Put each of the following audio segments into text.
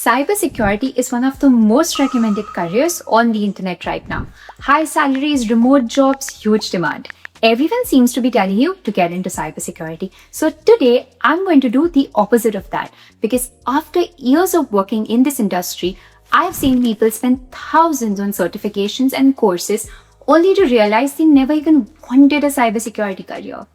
Cybersecurity is one of the most recommended careers on the internet right now. High salaries, remote jobs, huge demand. Everyone seems to be telling you to get into cybersecurity. So today, I'm going to do the opposite of that because after years of working in this industry, I've seen people spend thousands on certifications and courses only to realize they never even wanted a cybersecurity career.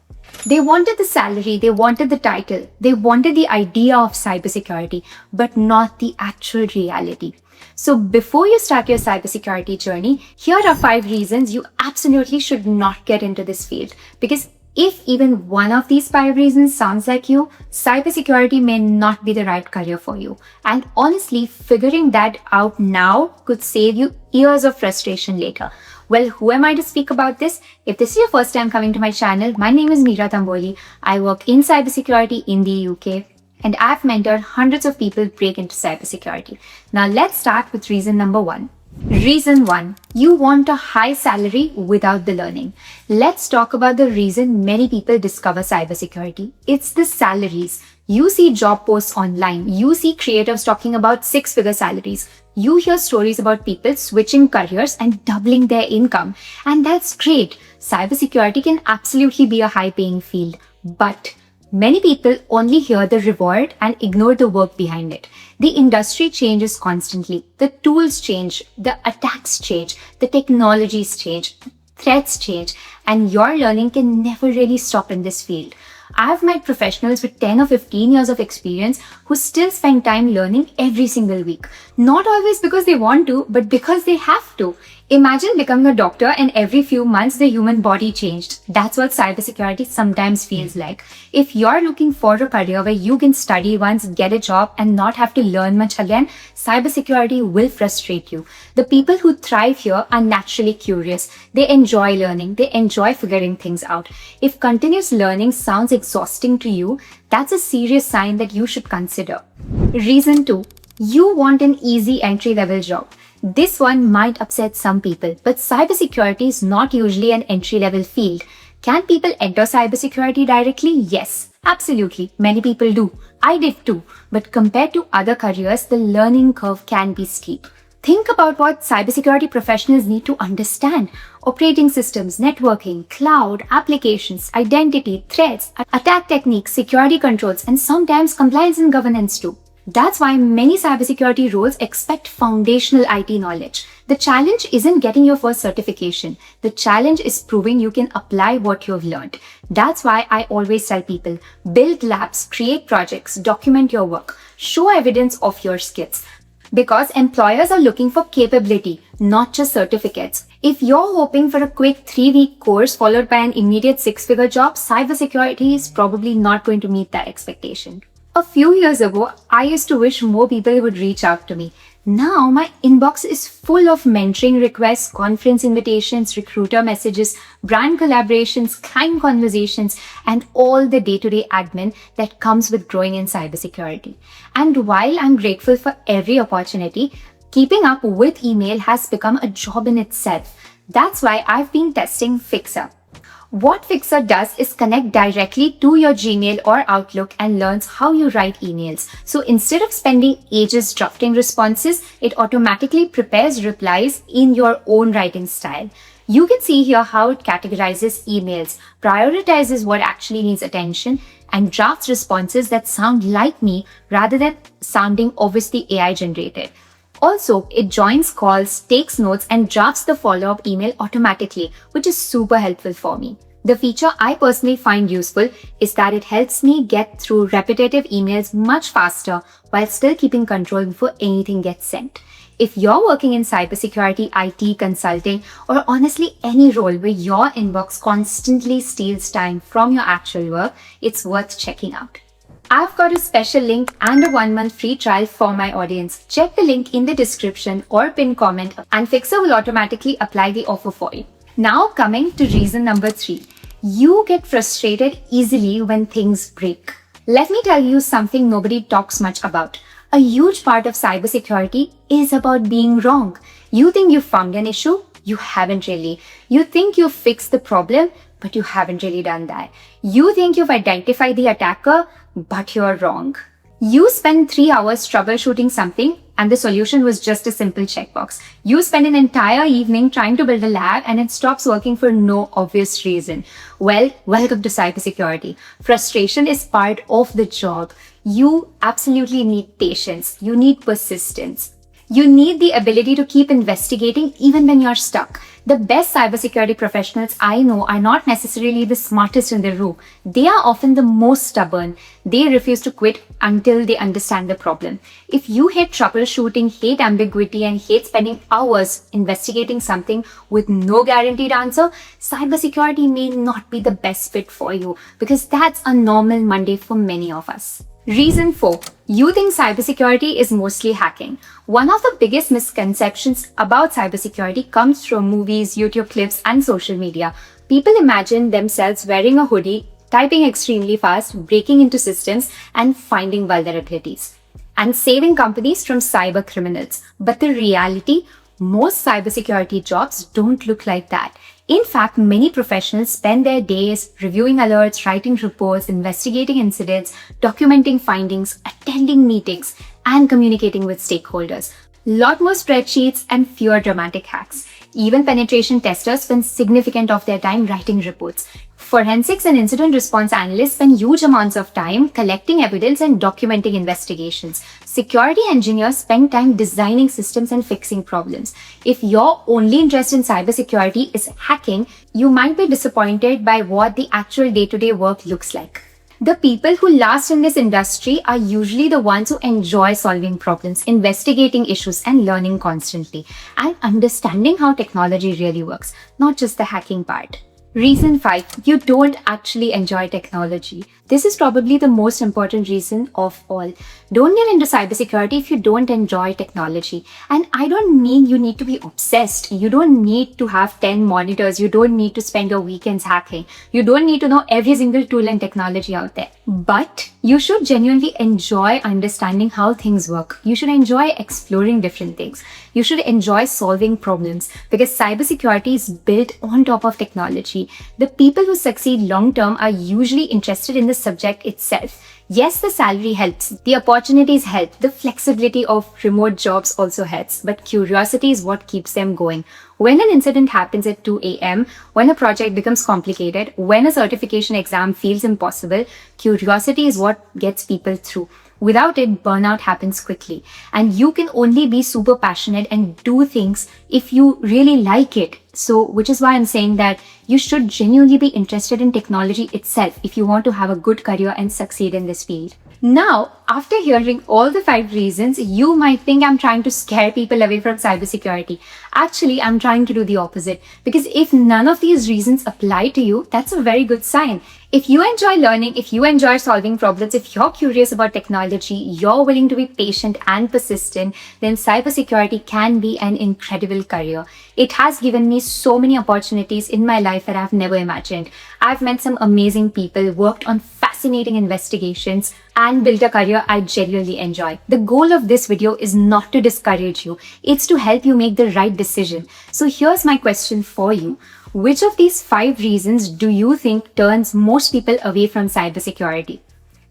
They wanted the salary, they wanted the title, they wanted the idea of cybersecurity, but not the actual reality. So before you start your cybersecurity journey, here are 5 reasons you absolutely should not get into this field. Because if even one of these 5 reasons sounds like you, cybersecurity may not be the right career for you. And honestly, figuring that out now could save you years of frustration later. Well, who am I to speak about this? If this is your first time coming to my channel, my name is Meera Tamboli. I work in cybersecurity in the UK and I've mentored hundreds of people break into cybersecurity. Now let's start with reason number 1. Reason 1, you want a high salary without the learning. Let's talk about the reason many people discover cybersecurity. It's the salaries. You see job posts online. You see creators talking about 6-figure salaries. You hear stories about people switching careers and doubling their income. And that's great. Cybersecurity can absolutely be a high-paying field. But many people only hear the reward and ignore the work behind it. The industry changes constantly. The tools change, the attacks change, the technologies change, threats change, and your learning can never really stop in this field. I've met professionals with 10 or 15 years of experience who still spend time learning every single week. Not always because they want to, but because they have to. Imagine becoming a doctor and every few months the human body changed. That's what cybersecurity sometimes feels like. If you're looking for a career where you can study once, get a job, and not have to learn much again, cybersecurity will frustrate you. The people who thrive here are naturally curious. They enjoy learning. They enjoy figuring things out. If continuous learning sounds exhausting to you, that's a serious sign that you should consider. Reason 2. You want an easy entry-level job. This one might upset some people, but cybersecurity is not usually an entry-level field. Can people enter cybersecurity directly? Yes, absolutely. Many people do. I did too. But compared to other careers, the learning curve can be steep. Think about what cybersecurity professionals need to understand. Operating systems, networking, cloud, applications, identity, threats, attack techniques, security controls, and sometimes compliance and governance too. That's why many cybersecurity roles expect foundational IT knowledge. The challenge isn't getting your first certification. The challenge is proving you can apply what you've learned. That's why I always tell people, build labs, create projects, document your work, show evidence of your skills. Because employers are looking for capability, not just certificates. If you're hoping for a quick 3-week course followed by an immediate 6-figure job, cybersecurity is probably not going to meet that expectation. A few years ago, I used to wish more people would reach out to me. Now, my inbox is full of mentoring requests, conference invitations, recruiter messages, brand collaborations, client conversations, and all the day-to-day admin that comes with growing in cybersecurity. And while I'm grateful for every opportunity, keeping up with email has become a job in itself. That's why I've been testing Fixer. What Fixer does is connect directly to your Gmail or Outlook and learns how you write emails. So instead of spending ages drafting responses, it automatically prepares replies in your own writing style. You can see here how it categorizes emails, prioritizes what actually needs attention, and drafts responses that sound like me rather than sounding obviously AI generated. Also, it joins calls, takes notes, and drafts the follow-up email automatically, which is super helpful for me. The feature I personally find useful is that it helps me get through repetitive emails much faster while still keeping control before anything gets sent. If you're working in cybersecurity, IT, consulting, or honestly any role where your inbox constantly steals time from your actual work, it's worth checking out. I've got a special link and a 1-month free trial for my audience. Check the link in the description or pinned comment and Fixer will automatically apply the offer for you. Now coming to reason number 3. You get frustrated easily when things break. Let me tell you something nobody talks much about. A huge part of cybersecurity is about being wrong. You think you found an issue? You haven't really. You think you fixed the problem, but you haven't really done that. You think you've identified the attacker, but you're wrong. You spend 3 hours troubleshooting something and the solution was just a simple checkbox. You spend an entire evening trying to build a lab and it stops working for no obvious reason. Well, welcome to cybersecurity. Frustration is part of the job. You absolutely need patience. You need persistence. You need the ability to keep investigating even when you're stuck. The best cybersecurity professionals I know are not necessarily the smartest in the room. They are often the most stubborn. They refuse to quit until they understand the problem. If you hate troubleshooting, hate ambiguity, and hate spending hours investigating something with no guaranteed answer, cybersecurity may not be the best fit for you because that's a normal Monday for many of us. Reason 4. You think cybersecurity is mostly hacking. One of the biggest misconceptions about cybersecurity comes from movies, YouTube clips, and social media. People imagine themselves wearing a hoodie, typing extremely fast, breaking into systems, and finding vulnerabilities, and saving companies from cyber criminals. But the reality, most cybersecurity jobs don't look like that. In fact, many professionals spend their days reviewing alerts, writing reports, investigating incidents, documenting findings, attending meetings, and communicating with stakeholders. Lot more spreadsheets and fewer dramatic hacks. Even penetration testers spend significant of their time writing reports. Forensics and incident response analysts spend huge amounts of time collecting evidence and documenting investigations. Security engineers spend time designing systems and fixing problems. If your only interest in cybersecurity is hacking, you might be disappointed by what the actual day-to-day work looks like. The people who last in this industry are usually the ones who enjoy solving problems, investigating issues, and learning constantly, and understanding how technology really works, not just the hacking part. Reason 5. You don't actually enjoy technology. This is probably the most important reason of all. Don't get into cybersecurity if you don't enjoy technology. And I don't mean you need to be obsessed. You don't need to have 10 monitors. You don't need to spend your weekends hacking. You don't need to know every single tool and technology out there. But you should genuinely enjoy understanding how things work. You should enjoy exploring different things. You should enjoy solving problems because cybersecurity is built on top of technology. The people who succeed long term are usually interested in the subject itself. Yes, the salary helps, the opportunities help, the flexibility of remote jobs also helps, but curiosity is what keeps them going. When an incident happens at 2 a.m., when a project becomes complicated, when a certification exam feels impossible, curiosity is what gets people through. Without it, burnout happens quickly. And you can only be super passionate and do things if you really like it. So, which is why I'm saying that you should genuinely be interested in technology itself if you want to have a good career and succeed in this field. Now, after hearing all the 5 reasons, you might think I'm trying to scare people away from cybersecurity. Actually, I'm trying to do the opposite. Because if none of these reasons apply to you, that's a very good sign. If you enjoy learning, if you enjoy solving problems, if you're curious about technology, you're willing to be patient and persistent, then cybersecurity can be an incredible career. It has given me so many opportunities in my life that I've never imagined. I've met some amazing people, worked on fascinating investigations, and built a career I genuinely enjoy. The goal of this video is not to discourage you, it's to help you make the right decision. So here's my question for you. Which of these 5 reasons do you think turns most people away from cybersecurity?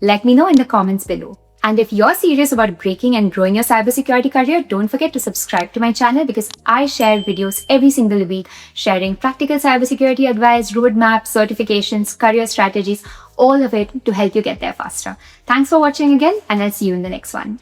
Let me know in the comments below. And if you're serious about breaking and growing your cybersecurity career, don't forget to subscribe to my channel because I share videos every single week sharing practical cybersecurity advice, roadmaps, certifications, career strategies, all of it to help you get there faster. Thanks for watching again, and I'll see you in the next one.